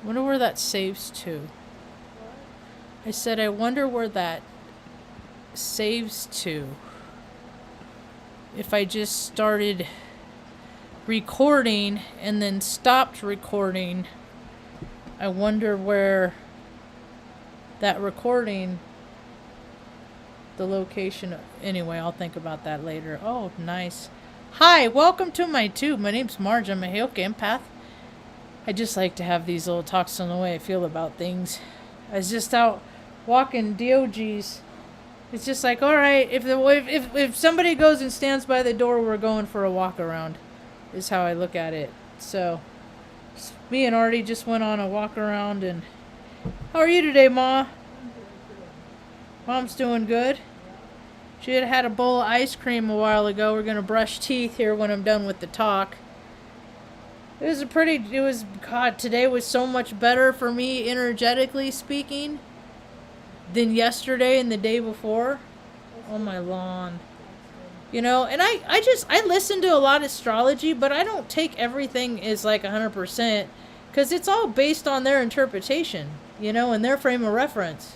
Wonder where that saves to. I said, I wonder where that saves to. If I just started recording and then stopped recording, I wonder where that recording, the location. Anyway, I'll think about that later. Oh, nice. Hi, welcome to my tube. My name's Marge. I'm a Hale empath. I just like to have these little talks on the way I feel about things. I was just out walking DOGs. It's just like, all right, if somebody goes and stands by the door, we're going for a walk around, is how I look at it. So, me and Artie just went on a walk around. And how are you today, Ma? Mom's doing good. She had a bowl of ice cream a while ago. We're gonna brush teeth here when I'm done with the talk. God, today was so much better for me, energetically speaking, than yesterday and the day before. Oh, my lawn. You know, and I listen to a lot of astrology, but I don't take everything as like 100%, because it's all based on their interpretation, you know, and their frame of reference.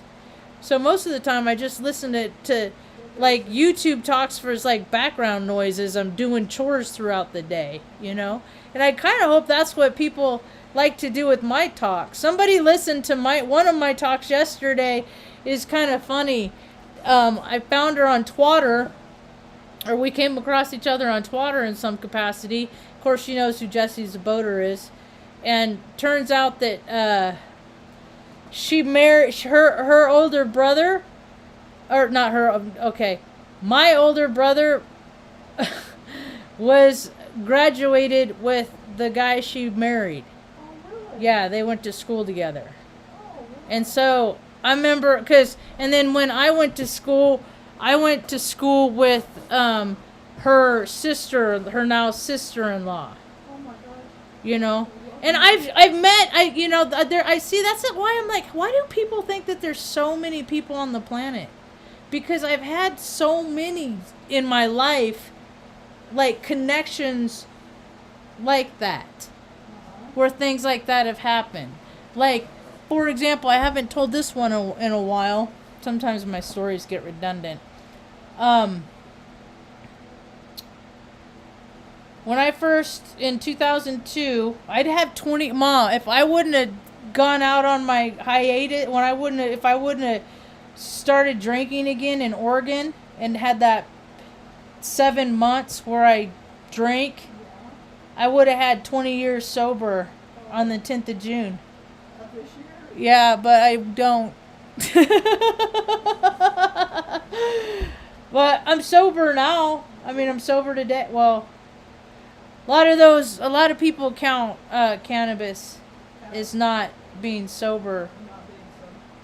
So most of the time I just listen to like YouTube talks for like background noises. I'm doing chores throughout the day, you know, and I kind of hope that's what people like to do with my talk. Somebody listened to one of my talks yesterday. Is kind of funny. I found her on Twitter, or we came across each other on Twitter in some capacity. Of course, she knows who Jesse Zaboter is, and turns out that she married her older brother, or not her. Okay, my older brother was graduated with the guy she married. Yeah, they went to school together, and so. I remember, and then when I went to school with her sister, her now sister-in-law. Oh my God. You know, and I've met, I see, that's why I'm like, why do people think that there's so many people on the planet? Because I've had so many in my life, like, connections like that, where things like that have happened. Like, for example, I haven't told this one in a while. Sometimes my stories get redundant. When I first, in 2002, I'd have 20, if I wouldn't have gone out on my hiatus, if I wouldn't have started drinking again in Oregon and had that 7 months where I drank, I would have had 20 years sober on the 10th of June. Yeah, but I don't. But I'm sober now. I mean, I'm sober today. Well, a lot of people count cannabis as not being sober.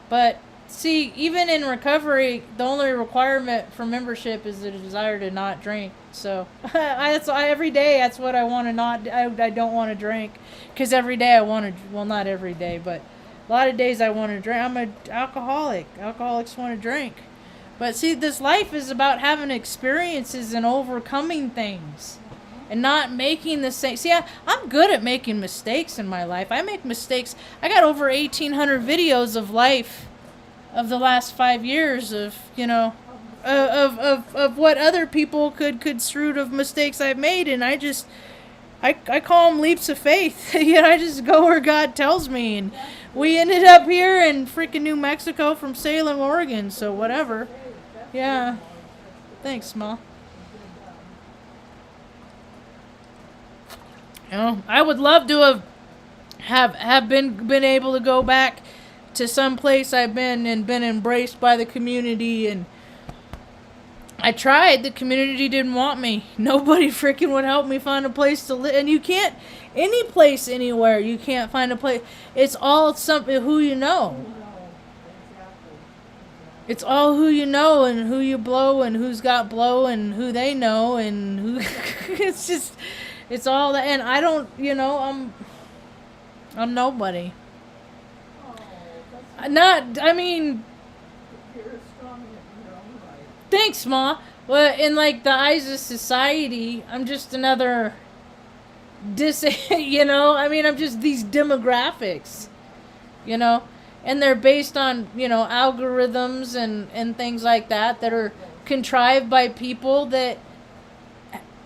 But see, even in recovery, the only requirement for membership is the desire to not drink. So every day, that's what I want to not. I don't want to drink, because every day I want to. Well, not every day, but. A lot of days I want to drink. I'm an alcoholic. Alcoholics want to drink. But see, this life is about having experiences and overcoming things. And not making the same. See, I'm good at making mistakes in my life. I make mistakes. I got over 1,800 videos of life of the last 5 years of, you know, of what other people could construe of mistakes I've made. And I call them leaps of faith. You know, I just go where God tells me. And we ended up here in freaking New Mexico from Salem, Oregon, so whatever. Yeah. Thanks, Ma. You know, I would love to have been able to go back to some place I've been and been embraced by the community, and I tried. The community didn't want me. Nobody freaking would help me find a place to live. And you can't, any place anywhere, you can't find a place. It's all something who you know. It's all who you know and who you blow and who's got blow and who they know and who. It's just, it's all that. And I don't, you know, I'm nobody. I mean. Thanks, Ma. Well, in like the eyes of society, I'm just another you know, I mean, I'm just these demographics. you know, and they're based on, algorithms and things like that are contrived by people that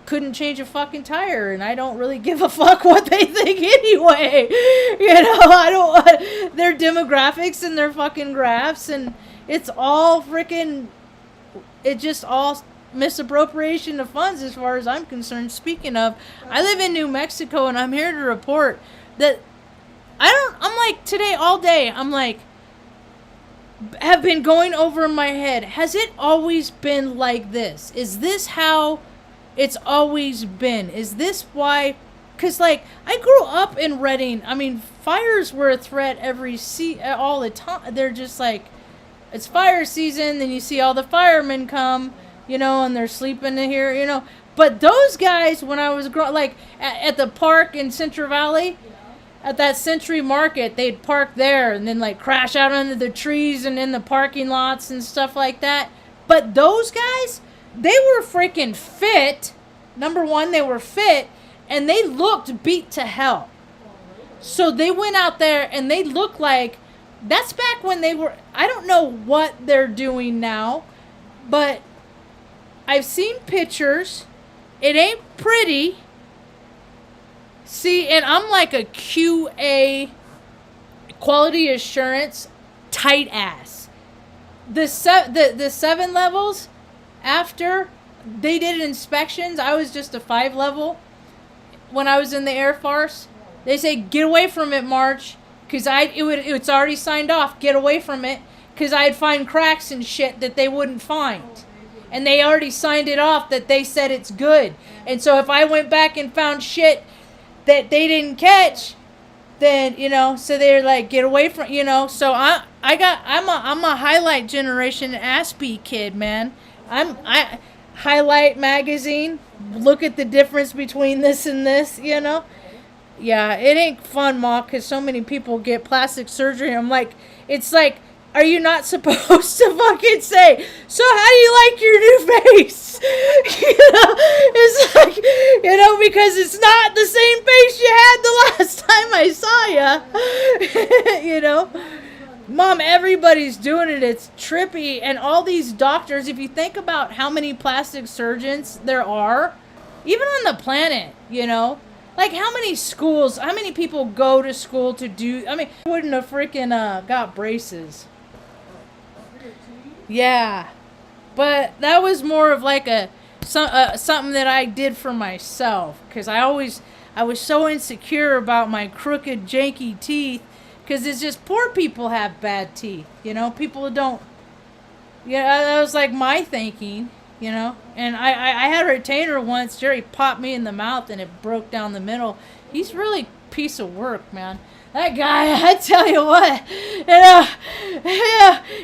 couldn't change a fucking tire, and I don't really give a fuck what they think anyway. I don't want their demographics and their fucking graphs, and it's all freaking, it just all misappropriation of funds as far as I'm concerned. Speaking of, I live in New Mexico, and I'm here to report that I'm like, today all day, I'm like, have been going over in my head, has it always been like this? Is this how it's always been? Is this why? Because, like, I grew up in Redding. I mean, fires were a threat all the time. They're just like, it's fire season, then you see all the firemen come, and they're sleeping in here, But those guys, when I was like, at the park in Central Valley, at that Century Market, they'd park there and then, like, crash out under the trees and in the parking lots and stuff like that. But those guys, they were freaking fit. Number one, they were fit, and they looked beat to hell. So they went out there, and they looked like, that's back when they were, I don't know what they're doing now, but I've seen pictures. It ain't pretty. See, and I'm like a QA, quality assurance, tight ass. The 7 levels, after they did inspections, I was just a 5 level when I was in the Air Force. They say, get away from it, Marge, because it's already signed off. Get away from it, because I'd find cracks and shit that they wouldn't find. And they already signed it off that they said it's good. And so if I went back and found shit that they didn't catch, then, so they're like, get away from, so I'm a highlight generation Aspie kid, man. I highlight magazine, look at the difference between this and this, Yeah, it ain't fun, Ma, because so many people get plastic surgery. I'm like, it's like, are you not supposed to fucking say, so how do you like your new face? It's like, because it's not the same face you had the last time I saw ya. Mom, everybody's doing it. It's trippy. And all these doctors, if you think about how many plastic surgeons there are, even on the planet, like, how many schools, how many people go to school to do, I wouldn't have freaking got braces. Yeah. But that was more of like something that I did for myself. Because I was so insecure about my crooked, janky teeth. Because it's just, poor people have bad teeth. People don't, that was like my thinking. And I had a retainer once. Jerry popped me in the mouth and it broke down the middle. He's really a piece of work, man. That guy, I tell you what,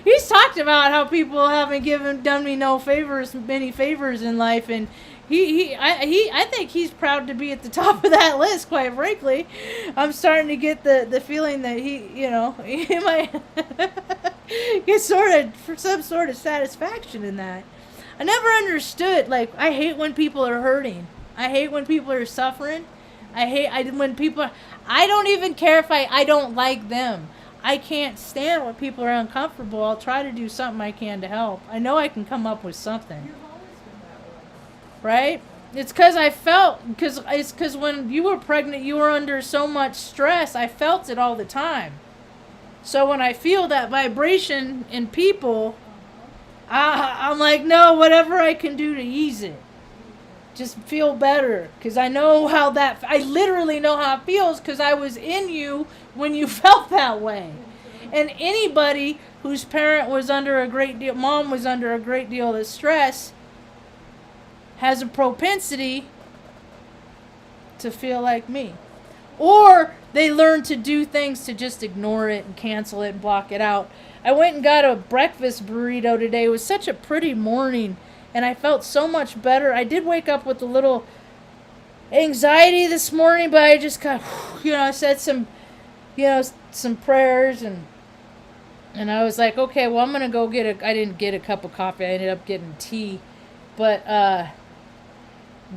he's talked about how people haven't done me many favors in life, and I think he's proud to be at the top of that list, quite frankly. I'm starting to get the feeling that he might get some sort of satisfaction in that. I never understood, like, I hate when people are hurting. I hate when people are suffering. I don't even care if I don't like them. I can't stand when people are uncomfortable. I'll try to do something I can to help. I know I can come up with something. Right? It's because when you were pregnant, you were under so much stress. I felt it all the time. So when I feel that vibration in people, I'm like, no, whatever I can do to ease it. Just feel better. Because I literally know how it feels because I was in you when you felt that way. And anybody whose mom was under a great deal of stress has a propensity to feel like me. Or they learn to do things to just ignore it and cancel it and block it out. I went and got a breakfast burrito today. It was such a pretty morning, and I felt so much better. I did wake up with a little anxiety this morning, but I just got, I said some prayers, and I was like, okay, well, I'm going to go I didn't get a cup of coffee. I ended up getting tea. But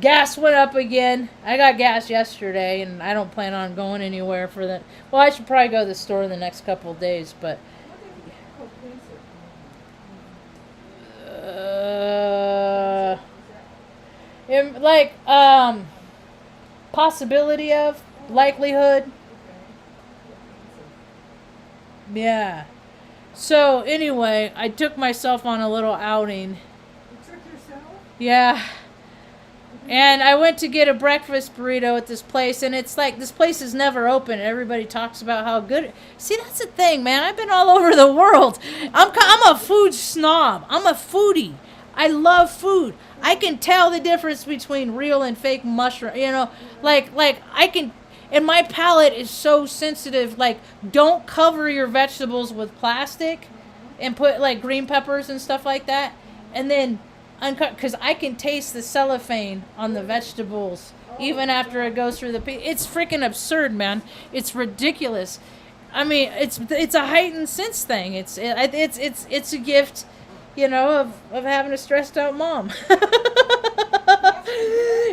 Gas went up again. I got gas yesterday, and I don't plan on going anywhere for that. Well, I should probably go to the store in the next couple of days, but like possibility of likelihood. Yeah. So anyway, I took myself on a little outing. You took yourself? Yeah. And I went to get a breakfast burrito at this place, and it's like, this place is never open. Everybody talks about how good. See, that's the thing, man. I've been all over the world. I'm a food snob. I'm a foodie. I love food. I can tell the difference between real and fake mushroom. You know, like I can. And my palate is so sensitive. Like, don't cover your vegetables with plastic, and put like green peppers and stuff like that, and then uncut, because I can taste the cellophane on the vegetables even after it goes through the. It's freaking absurd, man. It's ridiculous. I mean, it's a heightened sense thing. It's a gift, you know, of having a stressed out mom.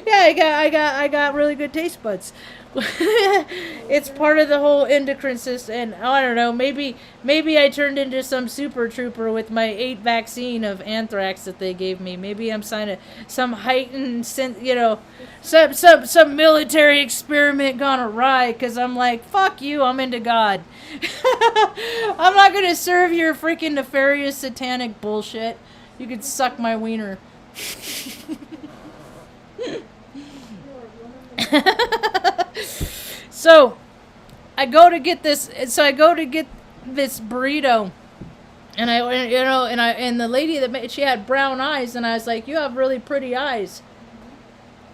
Yeah, I got really good taste buds. It's part of the whole endocrine system, and I don't know, maybe I turned into some super trooper with my 8 vaccine of anthrax that they gave me. Maybe I'm signing some heightened sense, you know, some military experiment gone awry, because I'm like, fuck you, I'm into God. I'm not gonna serve your freaking nefarious satanic bullshit. You could suck my wiener. So I go to get this burrito, and and the lady that made, she had brown eyes, and I was like, you have really pretty eyes.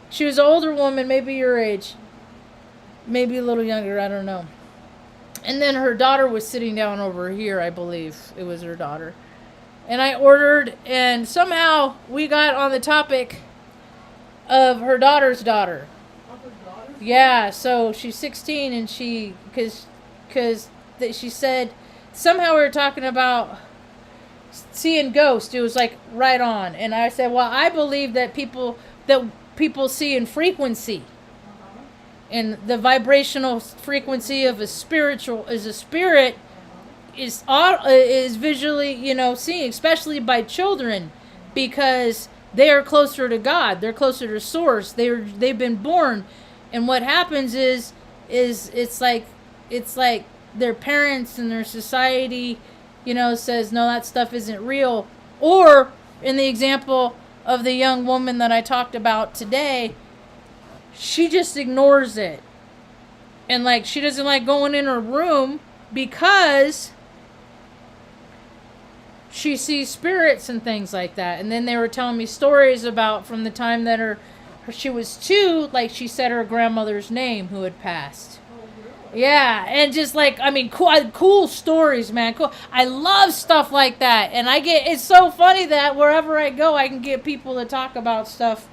She was an older woman, maybe your age, maybe a little younger, I don't know. And then her daughter was sitting down over here, I believe it was her daughter. And I ordered, and somehow we got on the topic of her daughter's daughter. Yeah, so she's 16, and because she said, somehow we were talking about seeing ghosts. It was like right on. And I said, well, I believe that people see in frequency. And the vibrational frequency of a spirit is visually, you know, seen, especially by children, because they are closer to God. They're closer to source. They've been born. And what happens is it's like their parents and their society, you know, says, no, that stuff isn't real. Or in the example of the young woman that I talked about today, she just ignores it. And like, she doesn't like going in her room because she sees spirits and things like that. And then they were telling me stories about from the time that she was 2, like she said her grandmother's name who had passed. Yeah, and just like, I mean, cool stories, man. Cool. I love stuff like that. And it's so funny that wherever I go, I can get people to talk about stuff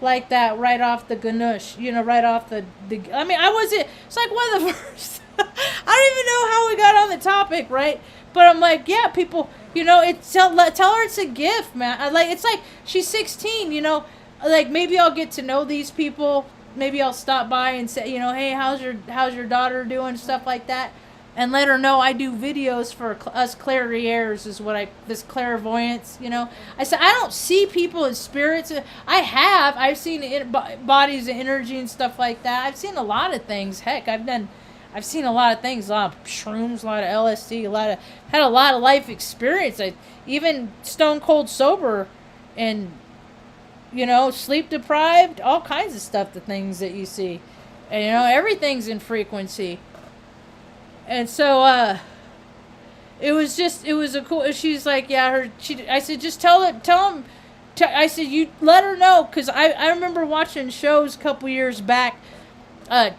like that right off the ganoush, you know, right off the I mean, it's like one of the first, I don't even know how we got on the topic, right? But I'm like, yeah, people, you know, tell her it's a gift, man. It's like, she's 16, you know, like maybe I'll get to know these people. Maybe I'll stop by and say, you know, hey, how's your daughter doing, stuff like that, and let her know I do videos for us clairvoyants, is what this clairvoyance, you know. I said I don't see people as spirits. I've seen bodies of energy and stuff like that. I've seen a lot of things. Heck, I've seen a lot of things, a lot of shrooms, a lot of LSD, had a lot of life experience. Even stone cold sober, and you know, sleep deprived, all kinds of stuff, the things that you see. And, you know, everything's in frequency. And so, it was a cool, she's like, yeah, I said, just tell him, I said, you let her know, because I remember watching shows a couple years back,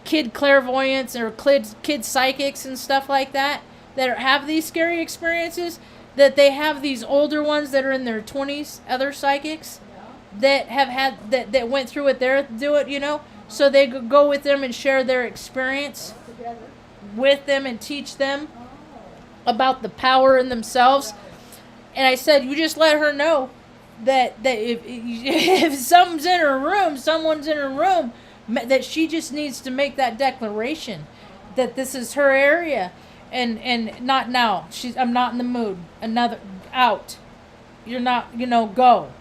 kid clairvoyants or kid psychics and stuff like that have these scary experiences, that they have these older ones that are in their 20s, other psychics, that have had that went through what they're doing, you know, so they go with them and share their experience with them and teach them about the power in themselves. And I said, you just let her know that if someone's in her room, that she just needs to make that declaration that this is her area, and not now. I'm not in the mood. Another out. You're not. Go.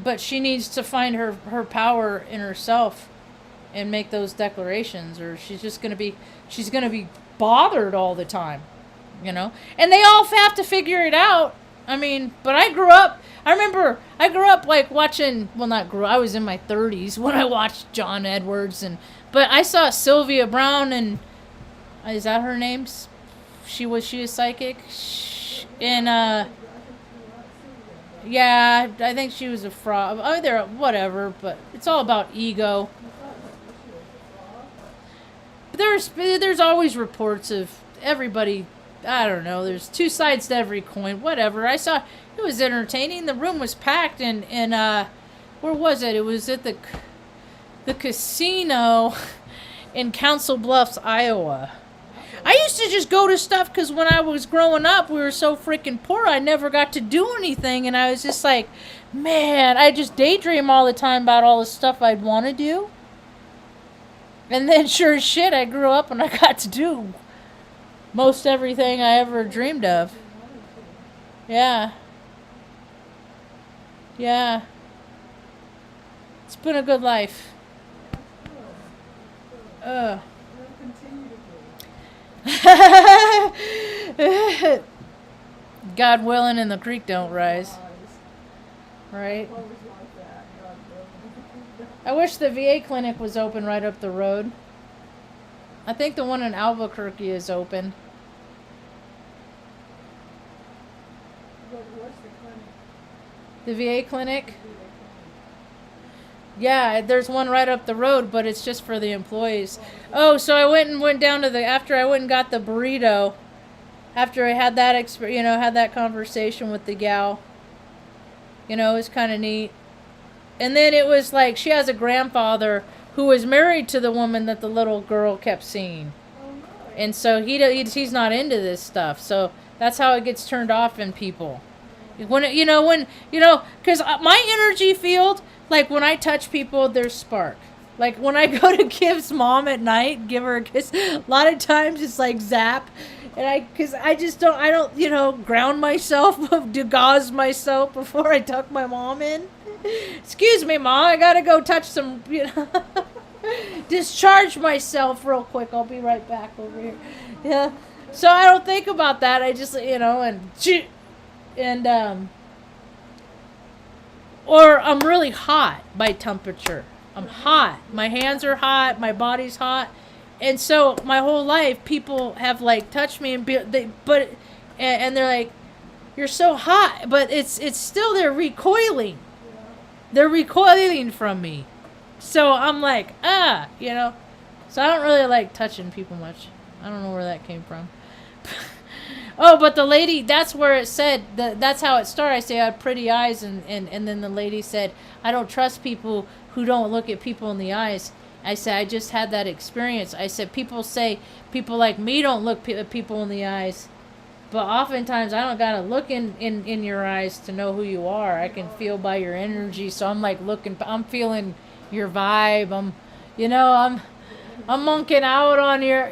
But she needs to find her power in herself, and make those declarations, or she's gonna be bothered all the time. And they all have to figure it out. I mean, but I grew up like watching, I was in my 30s when I watched John Edwards, but I saw Sylvia Brown, and is that her name? She a psychic? And yeah, I think she was a fraud. Whatever, but it's all about ego. There's always reports of everybody. I don't know. There's two sides to every coin. Whatever. I saw it was entertaining. The room was packed, and where was it? It was at the casino in Council Bluffs, Iowa. I used to just go to stuff because when I was growing up, we were so freaking poor. I never got to do anything, and I was just like, man, I just daydream all the time about all the stuff I'd want to do. And then, sure as shit, I grew up and I got to do most everything I ever dreamed of. Yeah. Yeah. It's been a good life. God willing, and the creek don't rise. Right? I wish the VA clinic was open right up the road. I think the one in Albuquerque is open. What's the clinic? The VA clinic? Yeah, there's one right up the road, but it's just for the employees. Oh, so I went down to after I went and got the burrito, after I had that had that conversation with the gal. It was kind of neat. And then it was like she has a grandfather who was married to the woman that the little girl kept seeing. And so he's not into this stuff. So that's how it gets turned off in people. Because my energy field, like when I touch people, there's spark. Like when I go to Kiv's mom at night, give her a kiss, a lot of times it's like zap. And I don't ground myself, gauze myself before I tuck my mom in. Excuse me, Mom, I gotta go touch some, discharge myself real quick. I'll be right back over here. Yeah. So I don't think about that. I just, or I'm really hot by temperature. I'm hot. My hands are hot. My body's hot. And so my whole life, people have like touched me and they're like, "You're so hot," but it's still they're recoiling. They're recoiling from me. So I'm like, So I don't really like touching people much. I don't know where that came from. Oh, but the lady, that's where it said, that's how it started. I say I have pretty eyes, and then the lady said, I don't trust people who don't look at people in the eyes. I said, I just had that experience. I said, people say people like me don't look at people in the eyes. But oftentimes, I don't got to look in your eyes to know who you are. I can feel by your energy. So I'm like I'm feeling your vibe. I'm monking out on your,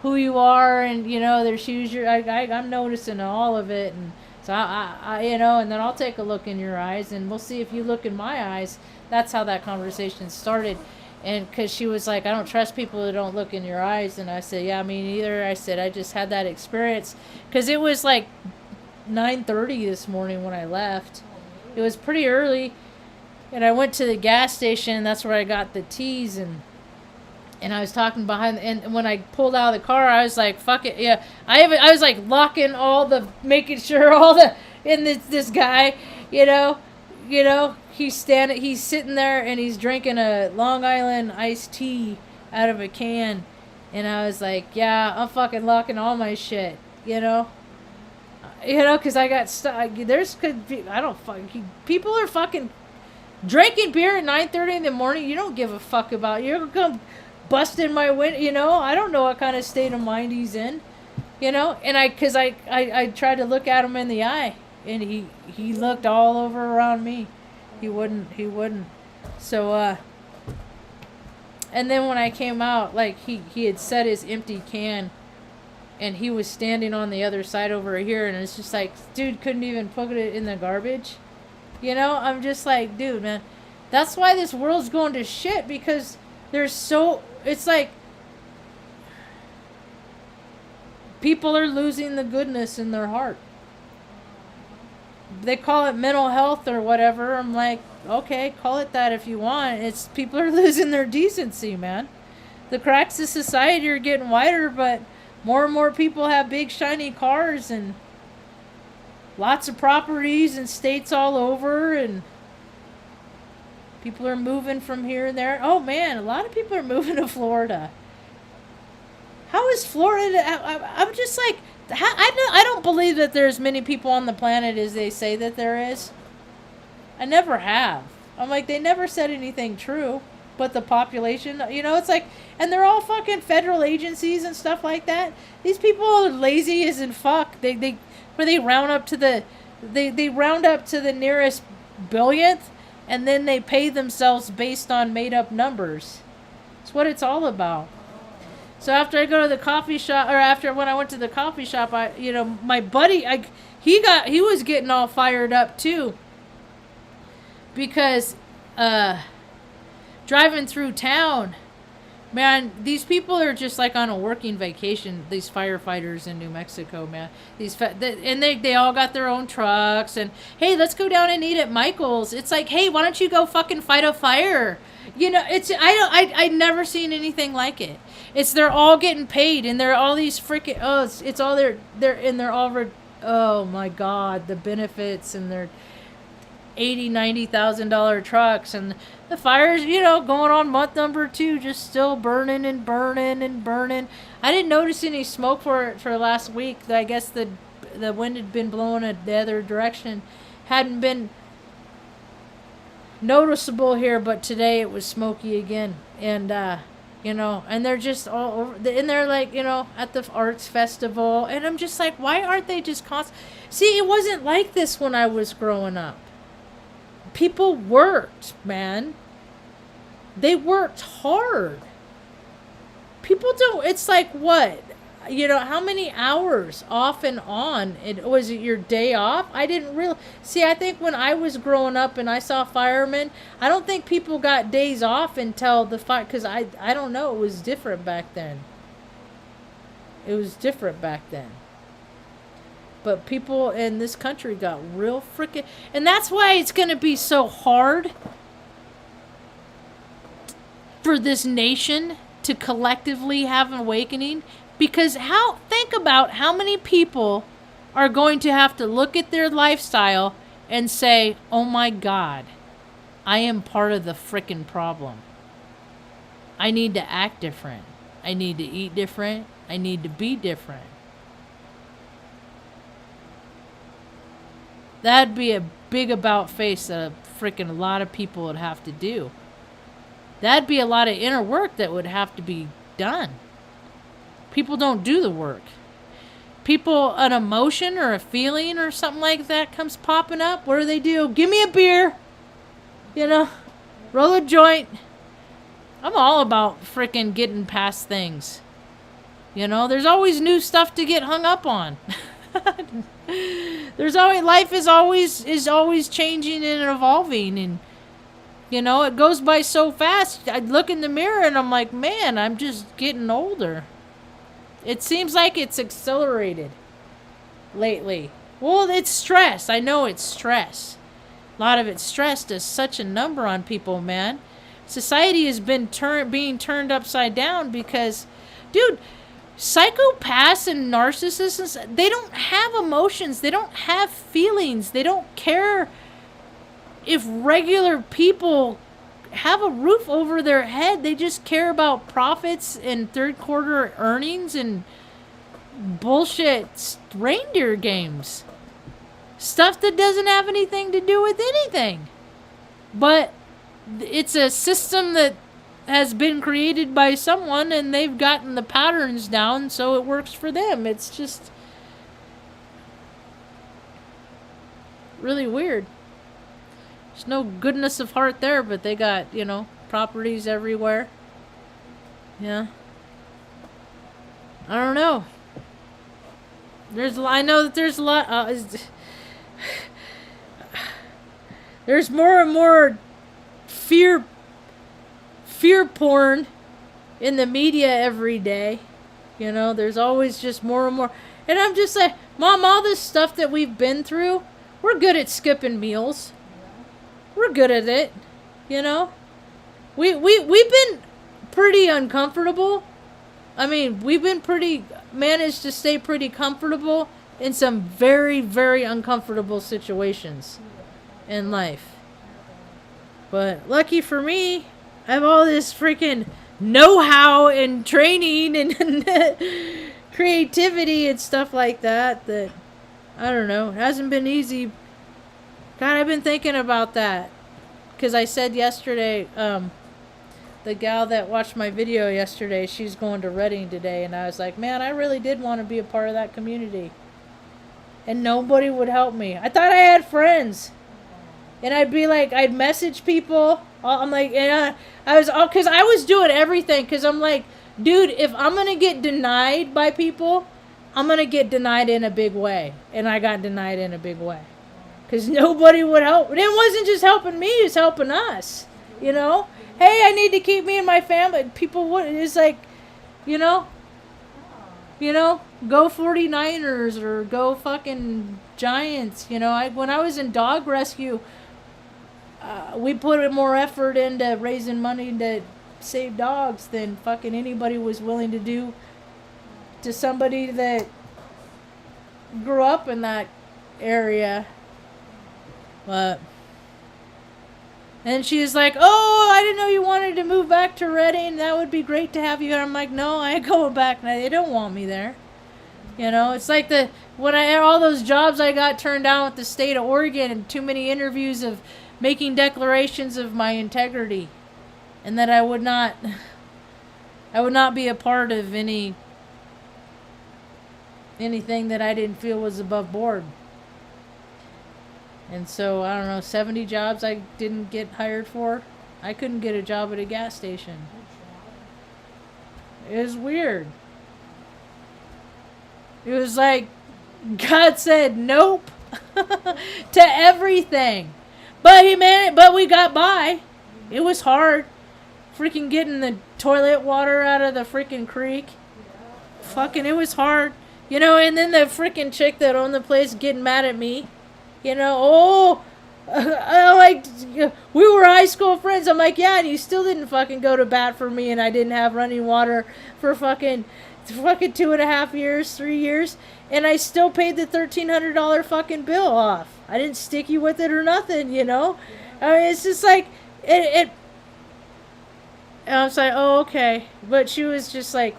who you are. And, there's huge, I'm noticing all of it. And so and then I'll take a look in your eyes and we'll see if you look in my eyes. That's how that conversation started. And because she was like, I don't trust people that don't look in your eyes. And I said, yeah, me neither. I said, I just had that experience. Because it was like 9:30 this morning when I left. It was pretty early. And I went to the gas station. And that's where I got the teas. And I was talking behind. And when I pulled out of the car, I was like, fuck it. Yeah. I was like locking making sure and this guy, he's sitting there and he's drinking a Long Island iced tea out of a can. And I was like, yeah, I'm fucking locking all my shit, because I got stuck. People are fucking drinking beer at 9:30 in the morning. You don't give a fuck about it. You're going to come bust in my window, I don't know what kind of state of mind he's in, and I tried to look at him in the eye. And he looked all over around me. He wouldn't. So, and then when I came out, like, he had set his empty can, and he was standing on the other side over here, and it's just like, dude couldn't even put it in the garbage. You know, I'm just like, dude, man, that's why this world's going to shit, because it's like, people are losing the goodness in their heart. They call it mental health or whatever. I'm like, okay, call it that if you want. It's people are losing their decency, man. The cracks of society are getting wider, but more and more people have big shiny cars and lots of properties and states all over, and people are moving from here and there. Oh man, a lot of people are moving to Florida. How is Florida? I'm just like, I don't believe that there's many people on the planet as they say that there is. I never have. I'm like, they never said anything true. But the population, you know, it's like, and they're all fucking federal agencies and stuff like that. These people are lazy as in fuck. They round up to they round up to the nearest billionth, and then they pay themselves based on made up numbers. It's what it's all about. So after I go to the coffee shop, or after when I went to the coffee shop, my buddy, he was getting all fired up too. Because, driving through town, man, these people are just like on a working vacation. These firefighters in New Mexico, man. And they all got their own trucks. And hey, let's go down and eat at Michael's. It's like, hey, why don't you go fucking fight a fire? You know, I never seen anything like it. They're all getting paid, and they're all these freaking it's all they're all oh my god, the benefits, and their $80,000-$90,000 trucks, and the fires, you know, going on month number 2, just still burning and burning and burning. I didn't notice any smoke for last week. I guess the wind had been blowing the other direction, hadn't been noticeable here, but today it was smoky again. And you know, and they're just all over, and they're like, you know, at the arts festival, and I'm just like, why aren't they just See, it wasn't like this when I was growing up. People worked, man. They worked hard. People don't, it's like, what? You know, how many hours off and on? Was it your day off? I didn't really... See, I think when I was growing up and I saw firemen, I don't think people got days off until the fire... Because I don't know, it was different back then. It was different back then. But people in this country got real freaking... And that's why it's going to be so hard for this nation to collectively have an awakening. Because think about how many people are going to have to look at their lifestyle and say, oh my God, I am part of the frickin' problem. I need to act different. I need to eat different. I need to be different. That'd be a big about face that a lot of people would have to do. That'd be a lot of inner work that would have to be done. People don't do the work. An emotion or a feeling or something like that comes popping up. What do? Give me a beer. You know, roll a joint. I'm all about freaking getting past things. You know, there's always new stuff to get hung up on. Life is always changing and evolving, and you know, it goes by so fast. I look in the mirror and I'm like, man, I'm just getting older. It seems like it's accelerated lately. Well, it's stress. I know it's stress. A lot of it's stress does such a number on people, man. Society has been being turned upside down because, dude, psychopaths and narcissists, they don't have emotions. They don't have feelings. They don't care if regular people have a roof over their head. They just care about profits and third quarter earnings and bullshit reindeer games. Stuff that doesn't have anything to do with anything. But it's a system that has been created by someone, and they've gotten the patterns down so it works for them. It's just... really weird. There's no goodness of heart there, but they got, properties everywhere. Yeah. I don't know. I know that there's a lot. There's more and more fear porn in the media every day. There's always just more and more. And I'm just like, Mom, all this stuff that we've been through, we're good at skipping meals. We're good at it. We've been pretty uncomfortable. I mean, we've been managed to stay pretty comfortable in some very, very uncomfortable situations in life. But lucky for me, I have all this freaking know-how and training and creativity and stuff like that, I don't know, it hasn't been easy. God, I've been thinking about that. Because I said yesterday, the gal that watched my video yesterday, she's going to Reading today, and I was like, man, I really did want to be a part of that community. And nobody would help me. I thought I had friends. And I'd be like, I'd message people. I'm like, and because I was doing everything. Because I'm like, dude, if I'm going to get denied by people, I'm going to get denied in a big way. And I got denied in a big way. Because nobody would help. And it wasn't just helping me, it was helping us. Hey, I need to keep me and my family. People would, it's like, go 49ers or go fucking Giants. When I was in dog rescue, we put more effort into raising money to save dogs than fucking anybody was willing to do to somebody that grew up in that area. But, and she's like, oh, I didn't know you wanted to move back to Reading. That would be great to have you. And I'm like, no, I ain't going back. They don't want me there. It's like when I had all those jobs I got turned down with the state of Oregon and too many interviews of making declarations of my integrity. And that I would not be a part of anything that I didn't feel was above board. And so, I don't know, 70 jobs I didn't get hired for. I couldn't get a job at a gas station. It was weird. It was like God said nope to everything. But we got by. It was hard. Freaking getting the toilet water out of the freaking creek. Fucking, it was hard. And then the freaking chick that owned the place getting mad at me. Like, we were high school friends. I'm like, yeah, and you still didn't fucking go to bat for me, and I didn't have running water for fucking 2.5 years, 3 years, and I still paid the $1,300 fucking bill off. I didn't stick you with it or nothing, I mean, it's just like, and I was like, oh, okay. But she was just like,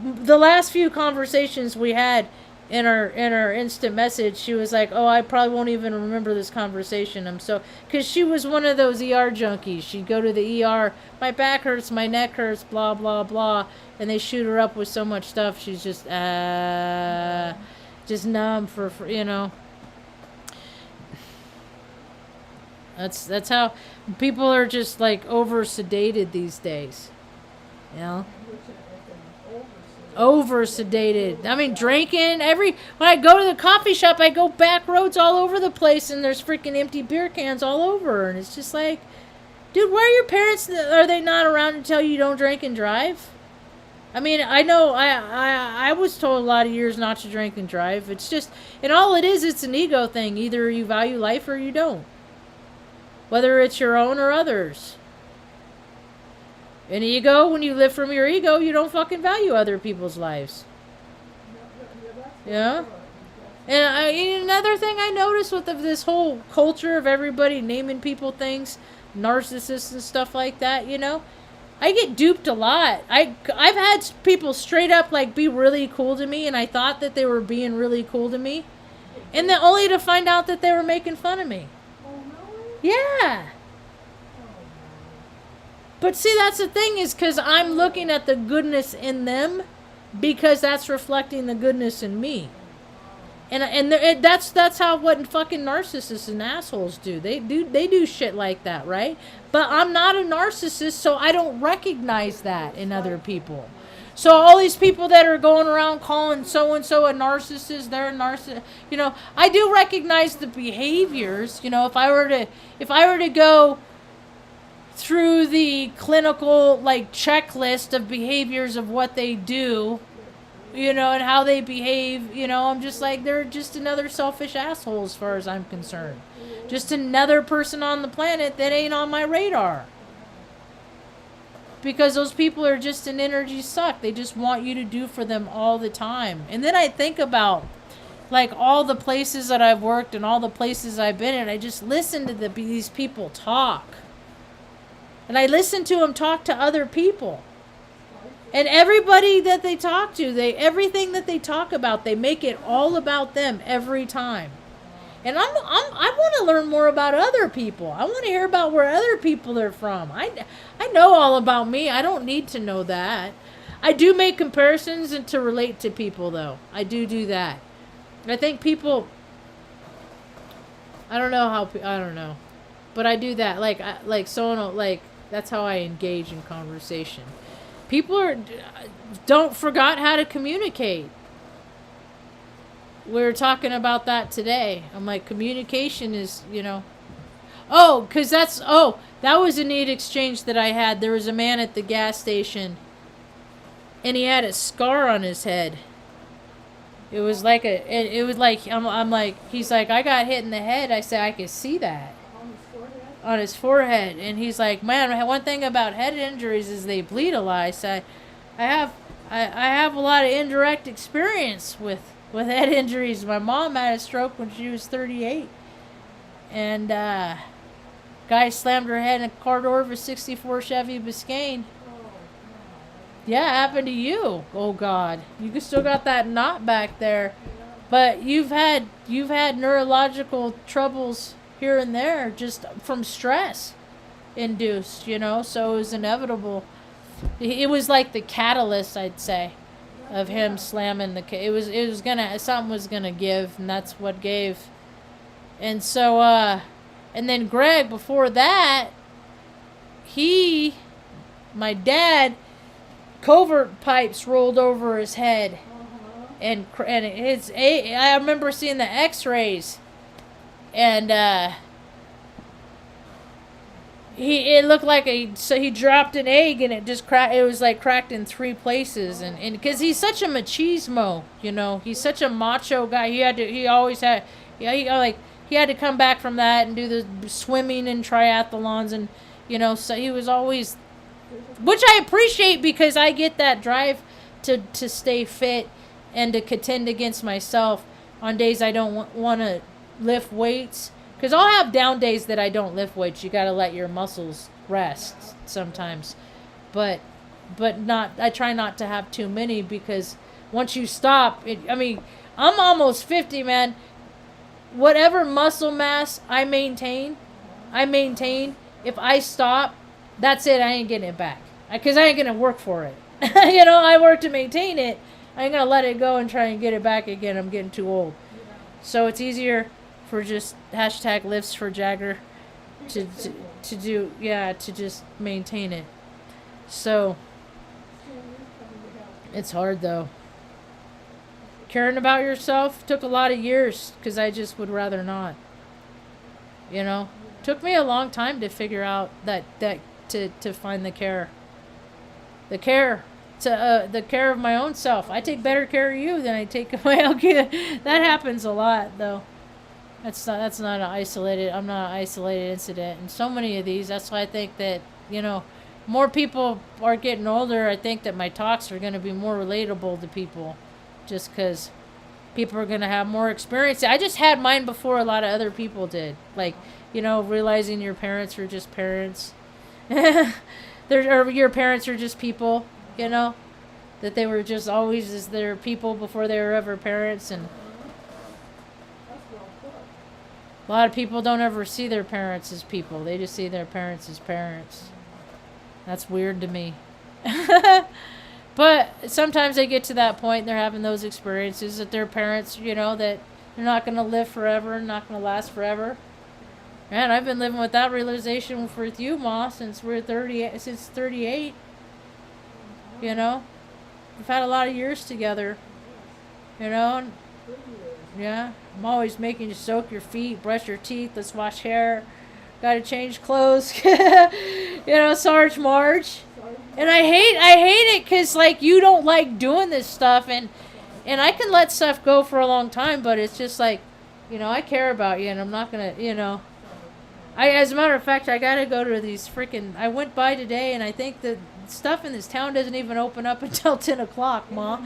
the last few conversations we had, in her instant message, she was like, oh, I probably won't even remember this conversation. Because she was one of those ER junkies. She'd go to the ER, my back hurts, my neck hurts, blah, blah, blah. And they shoot her up with so much stuff. She's just numb for. That's how people are just like over sedated these days. Over sedated. I mean, drinking when I go to the coffee shop, I go back roads all over the place, and there's freaking empty beer cans all over, and it's just like, dude, where are your parents? Are they not around to tell you don't drink and drive? I mean, I know I was told a lot of years not to drink and drive. It's just, and all it is, it's an ego thing. Either you value life or you don't, whether it's your own or others. An ego, when you live from your ego, you don't fucking value other people's lives. Yeah? And another thing I noticed with this whole culture of everybody naming people things, narcissists and stuff like that, I get duped a lot. I've had people straight up like be really cool to me, and I thought that they were being really cool to me, and then only to find out that they were making fun of me. Yeah. But see, that's the thing, is because I'm looking at the goodness in them, because that's reflecting the goodness in me. That's how what fucking narcissists and assholes do. They do shit like that, right? But I'm not a narcissist, so I don't recognize that in other people. So all these people that are going around calling so and so a narcissist, they're a narcissist. I do recognize the behaviors. If I were to go through the clinical like checklist of behaviors of what they do, and how they behave, I'm just like, they're just another selfish asshole as far as I'm concerned. Just another person on the planet that ain't on my radar. Because those people are just an energy suck. They just want you to do for them all the time. And then I think about like all the places that I've worked and all the places I've been in. I just listen to these people talk. And I listen to them talk to other people. And everybody that they talk to, everything that they talk about, they make it all about them every time. And I want to learn more about other people. I want to hear about where other people are from. I know all about me. I don't need to know that. I do make comparisons and to relate to people, though. I do that. I think people, I don't know. But I do that. That's how I engage in conversation. People don't forgot how to communicate. We were talking about that today. I'm like, communication is, that was a neat exchange that I had. There was a man at the gas station, and he had a scar on his head. It was like I'm like, he's like, I got hit in the head. I said, I could see that. On his forehead. And he's like, man, one thing about head injuries is they bleed a lot. I said, I have a lot of indirect experience with head injuries. My mom had a stroke when she was 38. And guy slammed her head in a car door of a 64 Chevy Biscayne. Yeah, it happened to you. Oh God. You still got that knot back there. But you've had neurological troubles here and there just from stress induced, so it was inevitable. It was like the catalyst, I'd say, of him slamming something was gonna give, and that's what gave. And so and then Greg, before that, my dad, covert pipes rolled over his head. And I remember seeing the x-rays. And it looked like he dropped an egg and it just cracked. It was like cracked in 3 places, and because he's such a machismo, he's such a macho guy. He had to come back from that and do the swimming and triathlons, and so he was always, which I appreciate because I get that drive to stay fit and to contend against myself on days I don't want to lift weights, because I'll have down days that I don't lift weights. You got to let your muscles rest sometimes, but not. I try not to have too many, because once you stop, I'm almost 50, man. Whatever muscle mass I maintain. If I stop, that's it. I ain't getting it back, because I ain't gonna work for it. I work to maintain it. I ain't gonna let it go and try and get it back again. I'm getting too old. So it's easier for just #lifts for Jagger to just maintain it. So it's hard though. Caring about yourself took a lot of years, because I just would rather not. Took me a long time to figure out that to find the care of my own self. I take better care of you than I take of my own kid. That happens a lot though. That's not I'm not an isolated incident. And so many of these, that's why I think that, more people are getting older. I think that my talks are going to be more relatable to people, just because people are going to have more experience. I just had mine before a lot of other people did. Like, realizing your parents are just parents. Or your parents are just people, that they were just always as their people before they were ever parents. And a lot of people don't ever see their parents as people. They just see their parents as parents. That's weird to me. But sometimes they get to that point and they're having those experiences that their parents, that You're not going to live forever, not going to last forever. Man, I've been living with that realization with you, Ma, since 38. You know, we've had a lot of years together. You know, yeah. I'm always making you soak your feet, brush your teeth, let's wash hair. Got to change clothes. Sarge Marge. And I hate it because like you don't like doing this stuff, and I can let stuff go for a long time, but it's just like, I care about you, and I'm not gonna, as a matter of fact, I gotta go to these freaking. I went by today, and I think the stuff in this town doesn't even open up until 10 o'clock, Ma.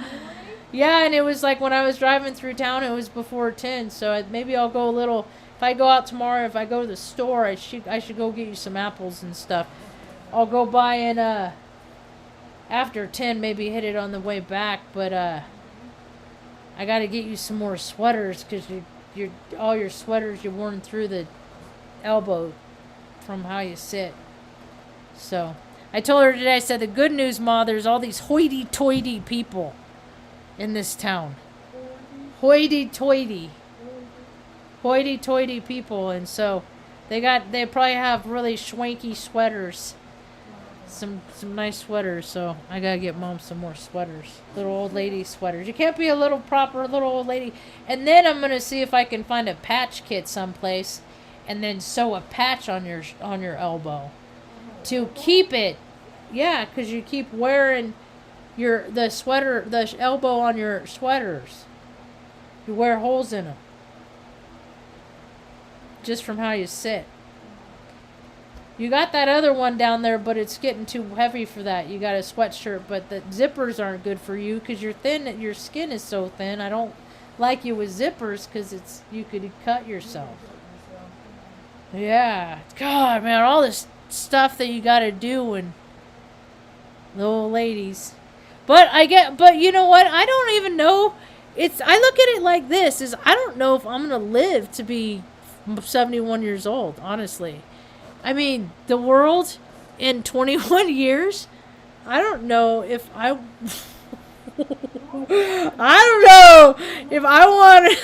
Yeah, and it was like when I was driving through town, it was before 10, so maybe I'll go a little. If I go out tomorrow, if I go to the store, I should go get you some apples and stuff. I'll go by and after 10, maybe hit it on the way back, but I gotta get you some more sweaters because all your sweaters you're worn through the elbow from how you sit. So I told her today, I said, the good news, Ma, there's all these hoity-toity people in this town. Hoity-toity people, and so they probably have really schwanky sweaters, some nice sweaters. So I gotta get Mom some more sweaters, little old lady sweaters. You can't be a proper little old lady. And then I'm gonna see if I can find a patch kit someplace, and then sew a patch on your elbow to keep it. Yeah, because you keep wearing the elbow on your sweaters. You wear holes in them. Just from how you sit. You got that other one down there, but it's getting too heavy for that. You got a sweatshirt, but the zippers aren't good for you because you're thin. Your skin is so thin. I don't like you with zippers because you could cut yourself. Yeah. God, man, all this stuff that you got to do, and the old ladies. But you know what? I don't even know. I look at it like this: I don't know if I'm gonna live to be 71 years old, honestly. I mean, the world in 21 years, I don't know if I don't know if I want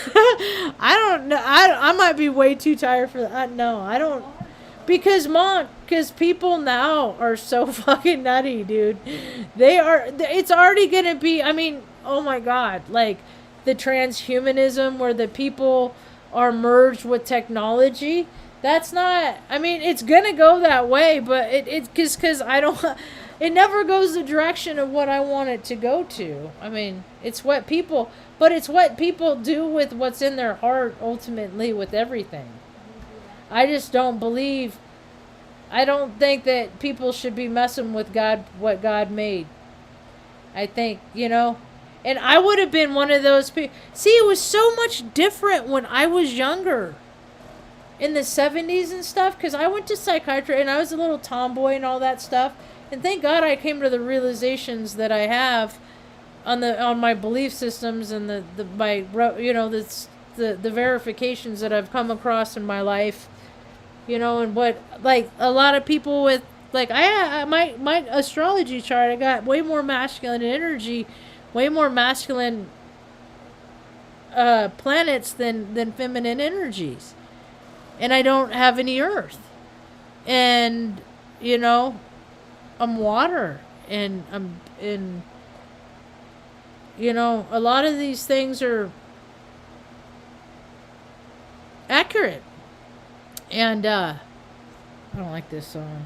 I don't know. I might be way too tired for that. No, I don't. Because people now are so fucking nutty, dude. It's already going to be, I mean, oh my God, like the transhumanism where the people are merged with technology. That's not, I mean, it's going to go that way, but because I don't, it never goes the direction of what I want it to go to. I mean, it's what people do with what's in their heart ultimately with everything. I just don't think that people should be messing with God, what God made. I think, and I would have been one of those people. See, it was so much different when I was younger. In the 70s and stuff, because I went to psychiatry and I was a little tomboy and all that stuff. And thank God I came to the realizations that I have on my belief systems and the verifications that I've come across in my life. And what, like, a lot of people with, like, my astrology chart, I got way more masculine energy, way more masculine planets than feminine energies. And I don't have any earth. And, I'm water. And I'm in, a lot of these things are accurate. And, I don't like this song.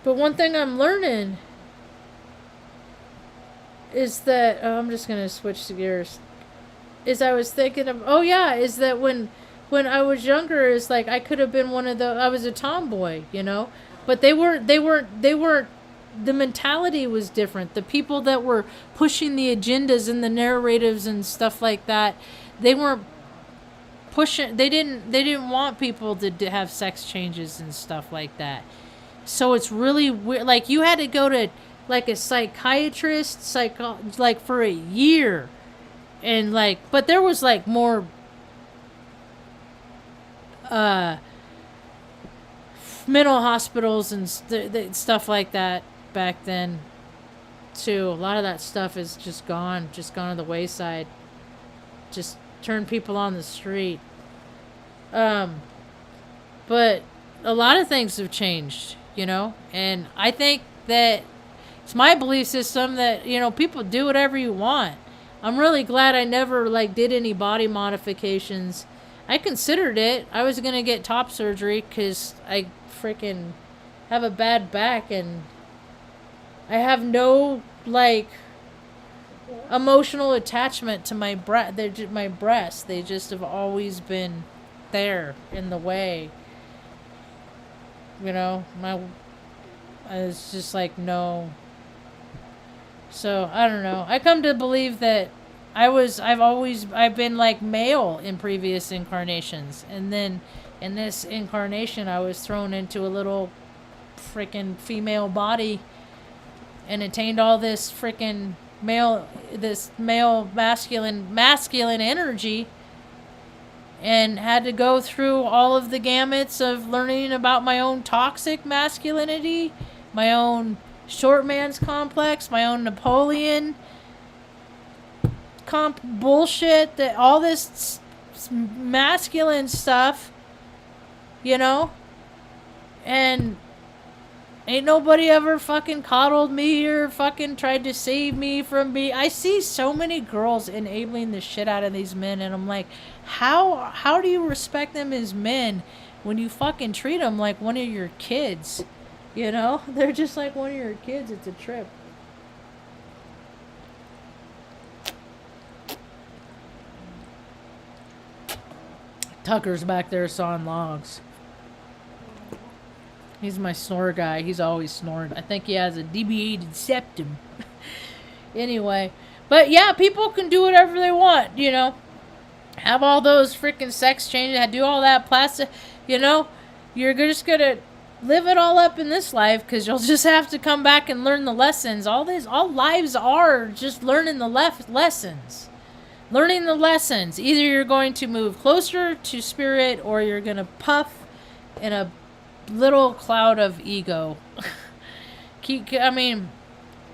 But one thing I'm learning is that, I'm just going to switch the gears. Is I was thinking of, is that when I was younger, is like I could have been I was a tomboy, but they weren't, the mentality was different. The people that were pushing the agendas and the narratives and stuff like that, they weren't pushing, they didn't want people to have sex changes and stuff like that. So it's really weird. Like you had to go to like a psychiatrist, like for a year. And but there was more mental hospitals and stuff like that back then. too. A lot of that stuff is just gone to the wayside. Just turn people on the street. But a lot of things have changed, and I think that it's my belief system that, people do whatever you want. I'm really glad I never did any body modifications. I considered it. I was going to get top surgery because I freaking have a bad back and I have no emotional attachment to my my breasts. They just have always been there in the way. It's just no. So I don't know. I come to believe that I've been male in previous incarnations, and then in this incarnation I was thrown into a little freaking female body and attained all this freaking male masculine energy, and had to go through all of the gamuts of learning about my own toxic masculinity, my own short man's complex, my own Napoleon bullshit, that all this masculine stuff, and ain't nobody ever fucking coddled me or fucking tried to save me from me. I see so many girls enabling the shit out of these men, and I'm like, how do you respect them as men when you fucking treat them like one of your kids? They're just like one of your kids. It's a trip. Tucker's back there sawing logs. He's my snore guy. He's always snoring. I think he has a deviated septum. Anyway. But yeah, people can do whatever they want, Have all those freaking sex changes. Do all that plastic, You're just going to live it all up in this life because you'll just have to come back and learn the lessons. All lives are just learning the lessons. Learning the lessons. Either you're going to move closer to spirit or you're going to puff in a little cloud of ego.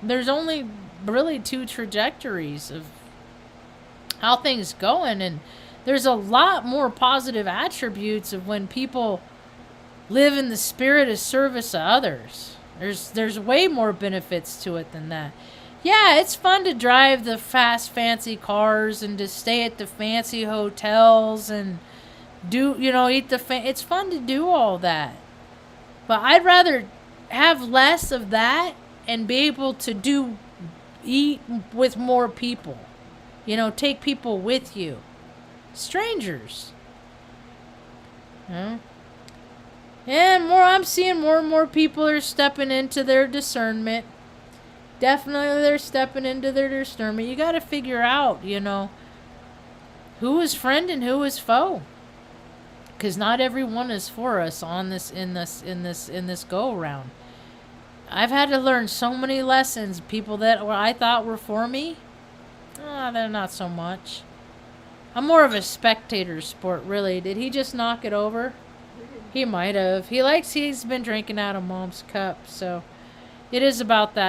There's only really two trajectories of how things going, and there's a lot more positive attributes of when people live in the spirit of service to others. There's way more benefits to it than that. Yeah, it's fun to drive the fast, fancy cars and to stay at the fancy hotels and eat it's fun to do all that. But I'd rather have less of that and be able to eat with more people. Take people with you. Strangers. And I'm seeing more and more people are stepping into their discernment. Definitely they're stepping into their discernment. You got to figure out, who is friend and who is foe. Because not everyone is for us on this in this go around. I've had to learn so many lessons. People that I thought were for me, they're not so much. I'm more of a spectator sport, really. Did he just knock it over? He might have. He's been drinking out of Mom's cup, so it is about that